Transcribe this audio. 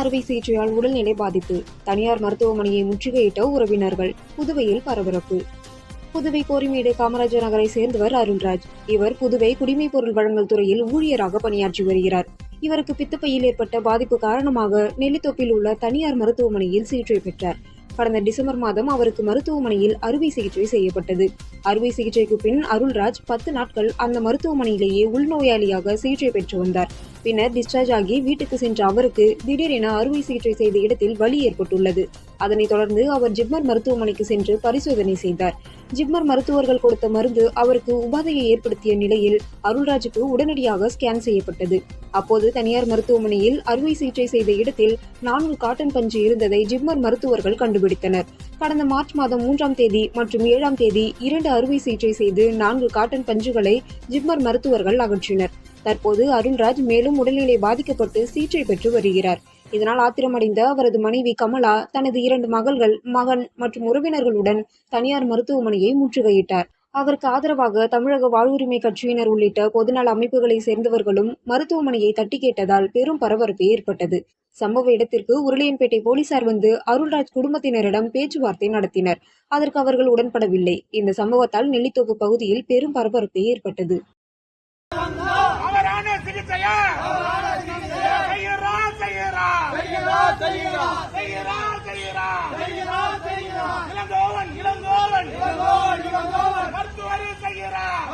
அறுவை சிகிச்சையால் உடல்நிலை பாதிப்பு. தனியார் மருத்துவமனையை முற்றுகையிட்ட உறவினர்கள். புதுவையில் பரபரப்பு. புதுவை கோரிமேடு காமராஜர் நகரை சேர்ந்தவர் அருள்ராஜ். இவர் புதுவை குடிமைப் பொருள் வழங்கல் துறையில் ஊழியராக பணியாற்றி வருகிறார். இவருக்கு பித்தப்பையில் ஏற்பட்ட பாதிப்பு காரணமாக நெல்லித்தோப்பில் உள்ள தனியார் மருத்துவமனையில் சிகிச்சை பெற்றார். கடந்த டிசம்பர் மாதம் அவருக்கு மருத்துவமனையில் அறுவை சிகிச்சை செய்யப்பட்டது. அறுவை சிகிச்சைக்கு பின் அருள்ராஜ் 10 நாட்கள் அந்த மருத்துவமனையிலேயே உள்நோயாளியாக சிகிச்சை பெற்று வந்தார். பின்னர் டிஸ்சார்ஜ் ஆகி வீட்டுக்கு சென்ற அவருக்கு திடீரென அறுவை சிகிச்சை செய்த இடத்தில் வலி ஏற்பட்டுள்ளது. அதனைத் தொடர்ந்து அவர் ஜிப்மர் மருத்துவமனைக்கு சென்று பரிசோதனை செய்தார். ஜிப்மர் மருத்துவர்கள் கொடுத்த மருந்து அவருக்கு உபாதையை ஏற்படுத்திய நிலையில் அருள்ராஜுக்கு உடனடியாக ஸ்கேன் செய்யப்பட்டது. அப்போது தனியார் மருத்துவமனையில் அறுவை சிகிச்சை செய்த இடத்தில் 4 காட்டன் பஞ்சு இருந்ததை ஜிப்மர் மருத்துவர்கள் கண்டுபிடித்தனர். கடந்த மார்ச் மாதம் 3ஆம் தேதி மற்றும் 7ஆம் தேதி 2 அறுவை சிகிச்சை செய்து 4 காட்டன் பஞ்சுகளை ஜிப்மர் மருத்துவர்கள் அகற்றினர். தற்போது அருள்ராஜ் மேலும் உடல்நிலை பாதிக்கப்பட்டு சிகிச்சை பெற்று வருகிறார். இதனால் ஆத்திரமடைந்த அவரது மனைவி கமலா தனது 2 மகள்கள், மகன் மற்றும் உறவினர்களுடன் தனியார் மருத்துவமனையை முற்றுகையிட்டார். அவருக்கு ஆதரவாக தமிழக வாழ்வுரிமை கட்சியினர் உள்ளிட்ட பொதுநல அமைப்புகளை சேர்ந்தவர்களும் மருத்துவமனையை தட்டி கேட்டதால் பெரும் பரபரப்பு ஏற்பட்டது. சம்பவ இடத்திற்கு உருளையன்பேட்டை போலீசார் வந்து அருள்ராஜ் குடும்பத்தினரிடம் பேச்சுவார்த்தை நடத்தினர். அதற்கு அவர்கள் உடன்படவில்லை. இந்த சம்பவத்தால் நெல்லித்தோப்பு பகுதியில் பெரும் பரபரப்பு ஏற்பட்டது. மருத்துவரை செய்கிறார்.